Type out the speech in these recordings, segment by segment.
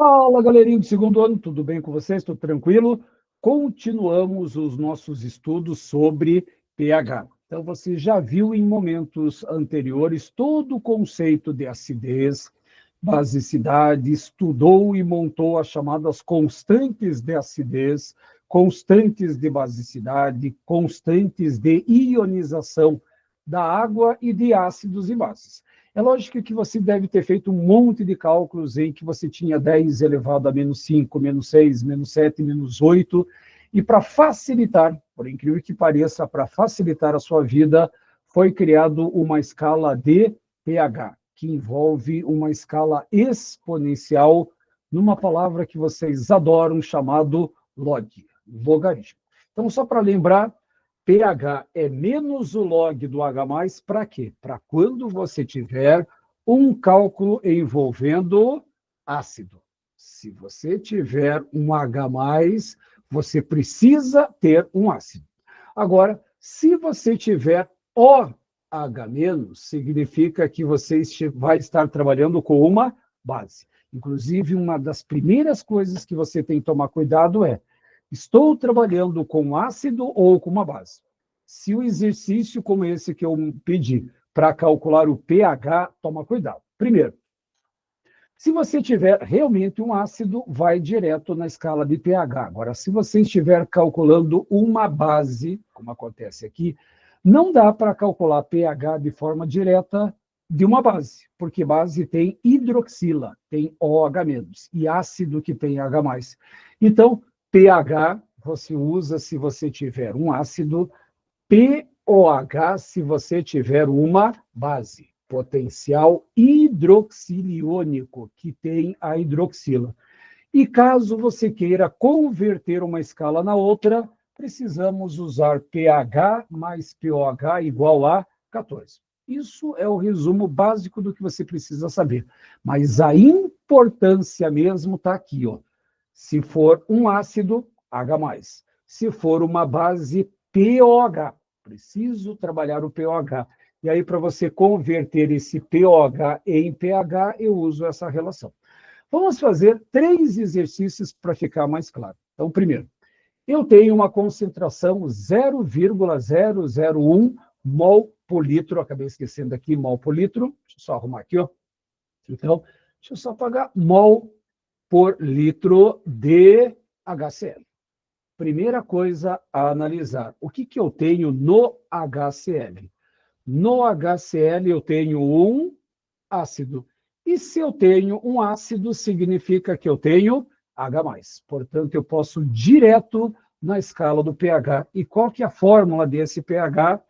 Fala, galerinha do segundo ano, tudo bem com vocês? Tudo tranquilo? Continuamos os nossos estudos sobre pH. Então, você já viu em momentos anteriores todo o conceito de acidez, basicidade, estudou e montou as chamadas constantes de acidez, constantes de basicidade, constantes de ionização da água e de ácidos e bases. É lógico que você deve ter feito um monte de cálculos em que você tinha 10 elevado a menos 5, menos 6, menos 7, menos 8, e para facilitar, por incrível que pareça, para facilitar a sua vida, foi criado uma escala de pH, que envolve uma escala exponencial, numa palavra que vocês adoram, chamado log, logaritmo. Então, só para lembrar, pH é menos o log do H+, para quê? Para quando você tiver um cálculo envolvendo ácido. Se você tiver um H+, você precisa ter um ácido. Agora, se você tiver OH-, significa que você vai estar trabalhando com uma base. Inclusive, uma das primeiras coisas que você tem que tomar cuidado é: estou trabalhando com ácido ou com uma base? Se o exercício como esse que eu pedi para calcular o pH, toma cuidado. Primeiro, se você tiver realmente um ácido, vai direto na escala de pH. Agora, se você estiver calculando uma base, como acontece aqui, não dá para calcular pH de forma direta de uma base, porque base tem hidroxila, tem OH-, e ácido que tem H+. Então, pH você usa se você tiver um ácido, POH se você tiver uma base, potencial hidroxiliônico, que tem a hidroxila. E caso você queira converter uma escala na outra, precisamos usar pH mais POH igual a 14. Isso é o resumo básico do que você precisa saber. Mas a importância mesmo está aqui, ó. Se for um ácido, H+. Se for uma base, POH. Preciso trabalhar o POH. E aí, para você converter esse POH em pH, eu uso essa relação. Vamos fazer 3 exercícios para ficar mais claro. Então, primeiro, eu tenho uma concentração 0,001 mol por litro. Acabei esquecendo aqui, mol por litro. Deixa eu só arrumar aqui, ó. Então, deixa eu só apagar mol por litro de HCl. Primeira coisa a analisar, o que eu tenho no HCl? No HCl eu tenho um ácido. E se eu tenho um ácido, significa que eu tenho H+. Portanto, eu posso ir direto na escala do pH. E qual que é a fórmula desse pH?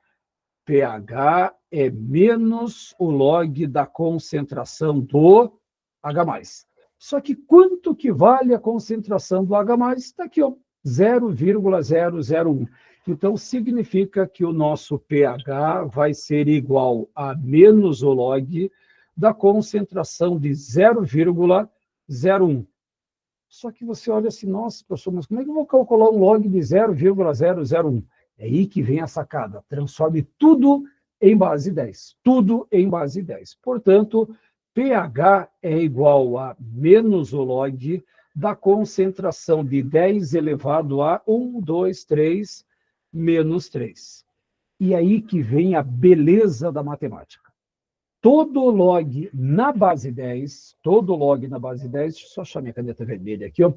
pH é menos o log da concentração do H+. Só que quanto que vale a concentração do H+? Está aqui, ó, 0,001. Então, significa que o nosso pH vai ser igual a menos o log da concentração de 0,01. Só que você olha assim, nossa, professor, mas como é que eu vou calcular um log de 0,001? É aí que vem a sacada. Transforme tudo em base 10. Tudo em base 10. Portanto, pH é igual a menos o log da concentração de 10 elevado a 1, 2, 3, menos 3. E aí que vem a beleza da matemática. Todo log na base 10, deixa eu só achar minha caneta vermelha aqui, ó.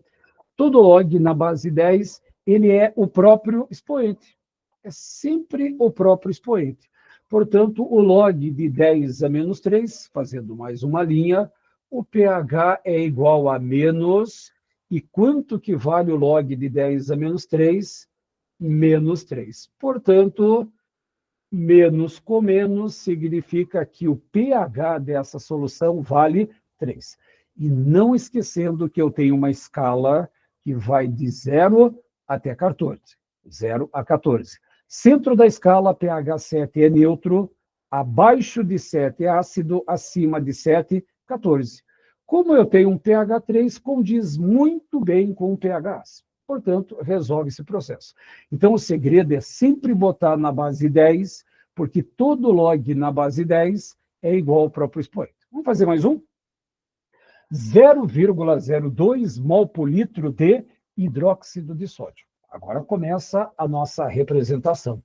Todo log na base 10, ele é o próprio expoente. É sempre o próprio expoente. Portanto, o log de 10 a menos 3, fazendo mais uma linha, o pH é igual a menos, e quanto que vale o log de 10 a menos 3? Menos 3. Portanto, menos com menos significa que o pH dessa solução vale 3. E não esquecendo que eu tenho uma escala que vai de 0 até 14. 0 a 14. Centro da escala, pH 7 é neutro, abaixo de 7 é ácido, acima de 7, 14. Como eu tenho um pH 3, condiz muito bem com o pH ácido. Portanto, resolve esse processo. Então, o segredo é sempre botar na base 10, porque todo log na base 10 é igual ao próprio expoente. Vamos fazer mais um? 0,02 mol por litro de hidróxido de sódio. Agora começa a nossa representação.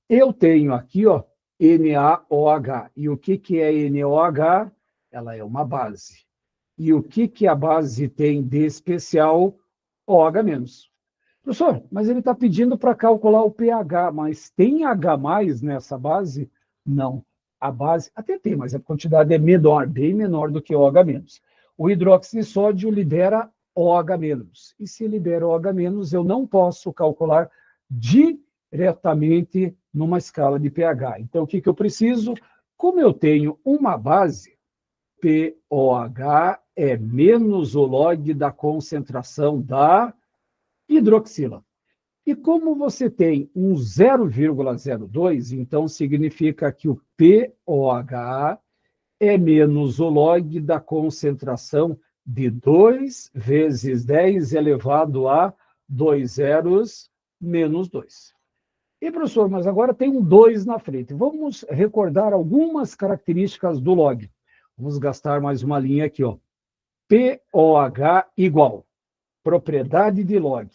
Eu tenho aqui, ó, NaOH. E o que é NaOH? Ela é uma base. E o que a base tem de especial? OH-. Professor, mas ele está pedindo para calcular o pH, mas tem H+ nessa base? Não. A base até tem, mas a quantidade é menor, bem menor do que OH-. O hidróxido de sódio libera OH-. E se libera OH-, eu não posso calcular diretamente numa escala de pH. Então, o que eu preciso? Como eu tenho uma base, POH é menos o log da concentração da hidroxila. E como você tem um 0,02, então significa que o POH é menos o log da concentração de 2 vezes 10 elevado a 2 zeros menos 2. E, professor, mas agora tem um 2 na frente. Vamos recordar algumas características do log. Vamos gastar mais uma linha aqui, ó. POH igual propriedade de log.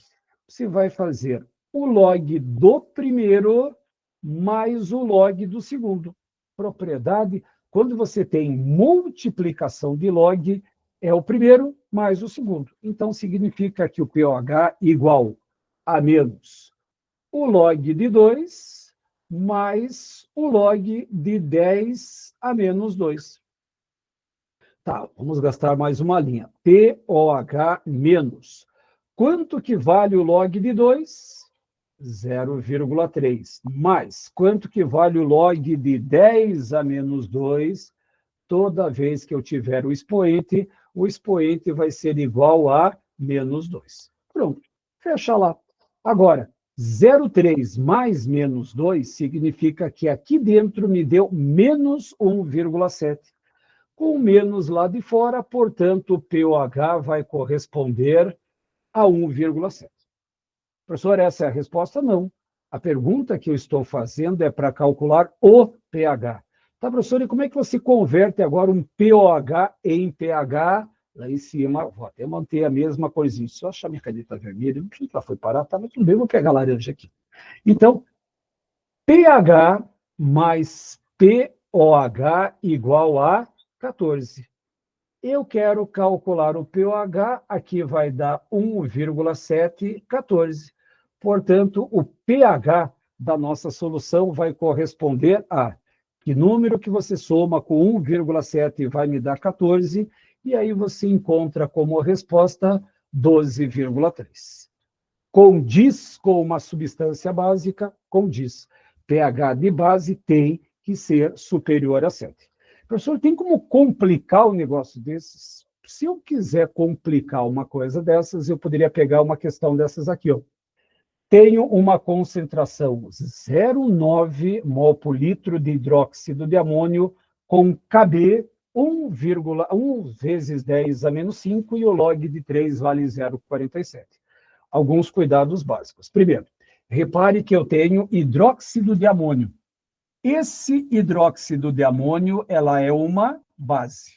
Você vai fazer o log do primeiro mais o log do segundo. Propriedade, quando você tem multiplicação de log, é o primeiro mais o segundo. Então, significa que o POH igual a menos o log de 2 mais o log de 10 a menos 2. Tá, vamos gastar mais uma linha. POH menos. Quanto que vale o log de 2? 0,3. Mais. Quanto que vale o log de 10 a menos 2? Toda vez que eu tiver o expoente vai ser igual a menos 2. Pronto. Fecha lá. Agora, 0,3 mais menos 2 significa que aqui dentro me deu menos 1,7. Com menos lá de fora, portanto, o POH vai corresponder a 1,7. Professor, essa é a resposta? Não. A pergunta que eu estou fazendo é para calcular o pH. Tá, professor, e como é que você converte agora um POH em pH? Lá em cima, vou até manter a mesma coisinha. Se eu achar minha caneta vermelha, não sei se ela foi parar, tá, mas tudo bem, vou pegar a laranja aqui. Então, pH mais POH igual a 14. Eu quero calcular o pOH, aqui vai dar 1,714. Portanto, o pH da nossa solução vai corresponder a que número que você soma com 1,7 vai me dar 14, e aí você encontra como resposta 12,3. Condiz com uma substância básica? Condiz. pH de base tem que ser superior a 7. Professor, tem como complicar um negócio desses? Se eu quiser complicar uma coisa dessas, eu poderia pegar uma questão dessas aqui, ó. Tenho uma concentração 0,9 mol por litro de hidróxido de amônio com Kb 1,1 vezes 10 a menos 5 e o log de 3 vale 0,47. Alguns cuidados básicos. Primeiro, repare que eu tenho hidróxido de amônio. Esse hidróxido de amônio, ela é uma base.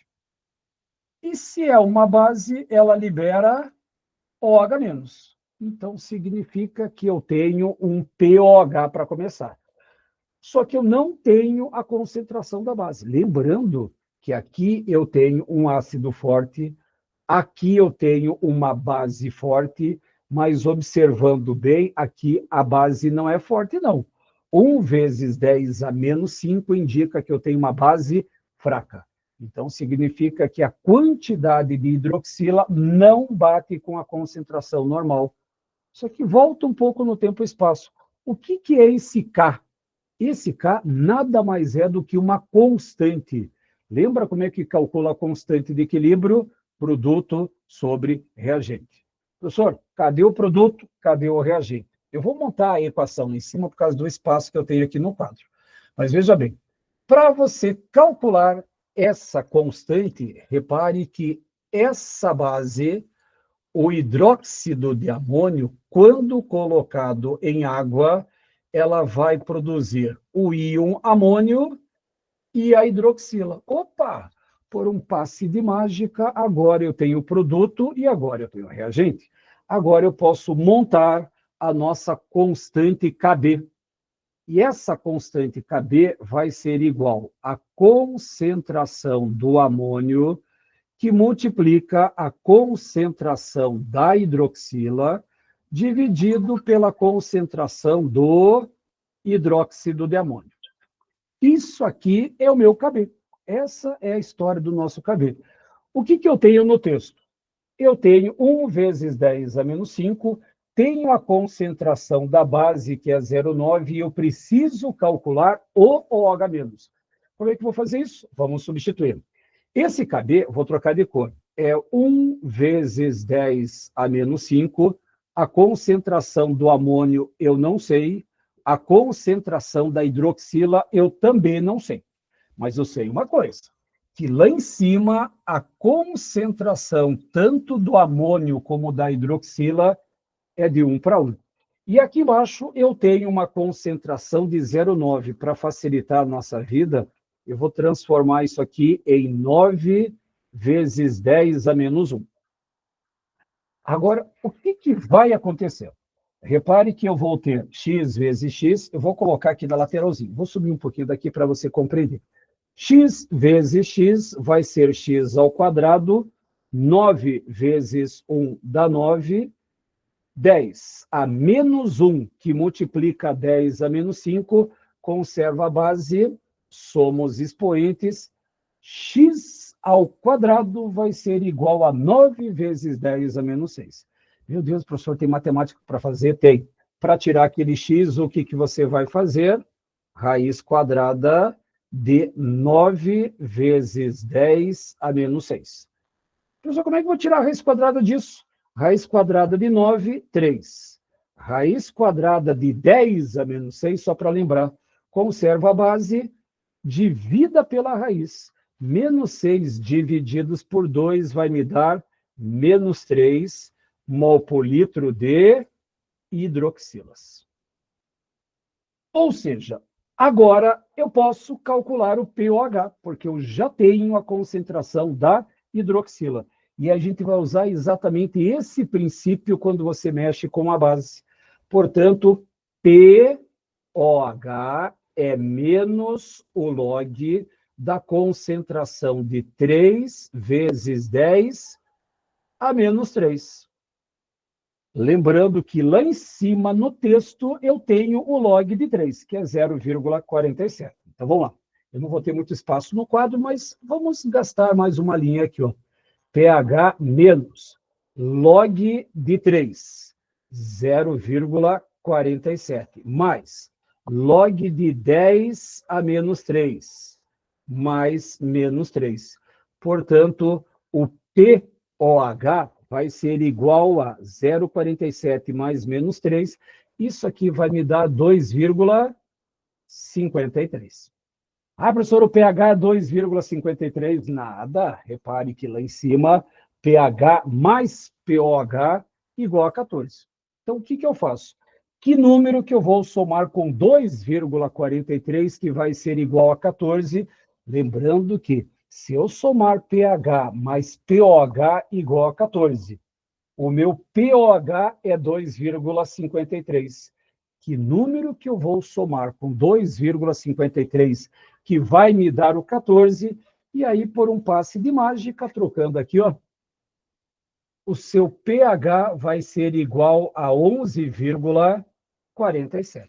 E se é uma base, ela libera OH-. Então, significa que eu tenho um POH para começar. Só que eu não tenho a concentração da base. Lembrando que aqui eu tenho um ácido forte, aqui eu tenho uma base forte, mas observando bem, aqui a base não é forte, não. 1 vezes 10 a menos 5 indica que eu tenho uma base fraca. Então, significa que a quantidade de hidroxila não bate com a concentração normal. Só que volta um pouco no tempo e espaço. O que é esse K? Esse K nada mais é do que uma constante. Lembra como é que calcula a constante de equilíbrio? Produto sobre reagente. Professor, cadê o produto? Cadê o reagente? Eu vou montar a equação em cima por causa do espaço que eu tenho aqui no quadro. Mas veja bem, para você calcular essa constante, repare que essa base, o hidróxido de amônio, quando colocado em água, ela vai produzir o íon amônio e a hidroxila. Opa! por um passe de mágica, agora eu tenho o produto e agora eu tenho o reagente. Agora eu posso montar a nossa constante Kb. E essa constante Kb vai ser igual à concentração do amônio que multiplica a concentração da hidroxila dividido pela concentração do hidróxido de amônio. Isso aqui é o meu Kb. Essa é a história do nosso Kb. O que eu tenho no texto? Eu tenho 1 vezes 10 a menos 5, tenho a concentração da base, que é 0,9, e eu preciso calcular o OH-. Como é que eu vou fazer isso? Vamos substituir. Esse Kb, vou trocar de cor, é 1 vezes 10 a menos 5, a concentração do amônio eu não sei, a concentração da hidroxila eu também não sei. Mas eu sei uma coisa, que lá em cima a concentração tanto do amônio como da hidroxila é de 1 para 1. E aqui embaixo eu tenho uma concentração de 0,9. Para facilitar a nossa vida, eu vou transformar isso aqui em 9 vezes 10 a menos 1. Agora, o que vai acontecer? Repare que eu vou ter x vezes x, eu vou colocar aqui na lateralzinha. Vou subir um pouquinho daqui para você compreender. X vezes x vai ser x ao quadrado, 9 vezes 1 dá 9, 10 a menos 1, que multiplica 10 a menos 5, conserva a base, somos expoentes, x ao quadrado vai ser igual a 9 vezes 10 a menos 6. Meu Deus, professor, tem matemática para fazer? Tem. Para tirar aquele x, o que você vai fazer? Raiz quadrada de 9 vezes 10 a menos 6. Professor, como é que eu vou tirar a raiz quadrada disso? Raiz quadrada de 9, 3. Raiz quadrada de 10 a menos 6, só para lembrar, conserva a base, divida pela raiz. Menos 6 divididos por 2 vai me dar menos 3 mol por litro de hidroxilas. Ou seja, agora eu posso calcular o pOH, porque eu já tenho a concentração da hidroxila. E a gente vai usar exatamente esse princípio quando você mexe com a base. Portanto, pOH é menos o log da concentração de 3 vezes 10 a menos 3. Lembrando que lá em cima, no texto, eu tenho o log de 3, que é 0,47. Então, vamos lá. Eu não vou ter muito espaço no quadro, mas vamos gastar mais uma linha aqui, ó. pH menos log de 3, 0,47, mais log de 10 a menos 3, mais menos 3. Portanto, o pOH vai ser igual a 0,47 mais menos 3. Isso aqui vai me dar 2,53. Ah, professor, o pH é 2,53. Nada. Repare que lá em cima, pH mais pOH igual a 14. Então, o que eu faço? Que número que eu vou somar com 2,43, que vai ser igual a 14? Lembrando que, se eu somar pH mais pOH igual a 14, o meu pOH é 2,53. Que número que eu vou somar com 2,53, que vai me dar o 14, e aí, por um passe de mágica, trocando aqui, ó, o seu pH vai ser igual a 11,47.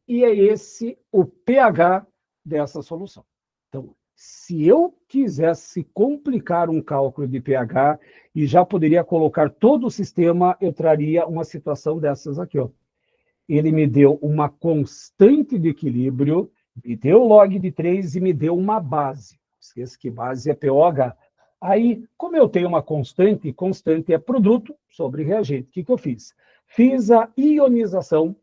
E é esse o pH dessa solução. Então, se eu quisesse complicar um cálculo de pH e já poderia colocar todo o sistema, eu traria uma situação dessas aqui, ó. Ele me deu uma constante de equilíbrio, me deu log de 3 e me deu uma base. Esqueça que base é pOH. Aí, como eu tenho uma constante é produto sobre reagente. O que eu fiz? Fiz a ionização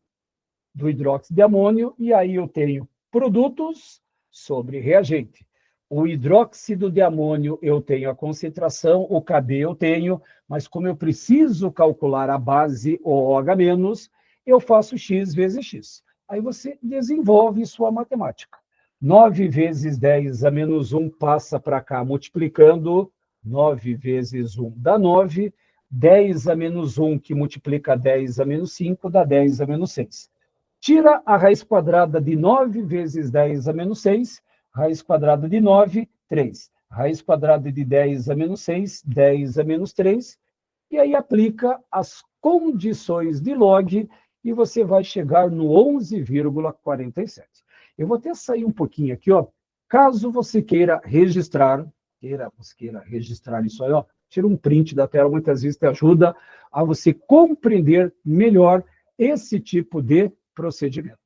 do hidróxido de amônio, e aí eu tenho produtos sobre reagente. O hidróxido de amônio eu tenho a concentração, o Kb eu tenho, mas como eu preciso calcular a base OH-, eu faço x vezes x. Aí você desenvolve sua matemática. 9 vezes 10 a menos 1 passa para cá, multiplicando. 9 vezes 1 dá 9. 10 a menos 1, que multiplica 10 a menos 5, dá 10 a menos 6. Tira a raiz quadrada de 9 vezes 10 a menos 6. Raiz quadrada de 9, 3. Raiz quadrada de 10 a menos 6, 10 a menos 3. E aí aplica as condições de log e você vai chegar no 11,47. Eu vou até sair um pouquinho aqui, ó. Caso você queira registrar, você queira registrar isso aí, ó, tira um print da tela, muitas vezes te ajuda a você compreender melhor esse tipo de procedimento.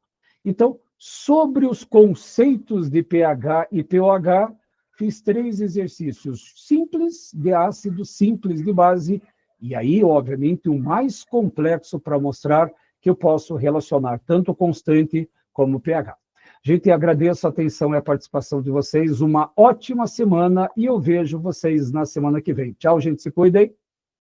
Então, sobre os conceitos de pH e pOH, fiz 3 exercícios simples de ácido, simples de base, e aí, obviamente, o mais complexo para mostrar que eu posso relacionar tanto constante como pH. Gente, agradeço a atenção e a participação de vocês. Uma ótima semana e eu vejo vocês na semana que vem. Tchau, gente. Se cuidem.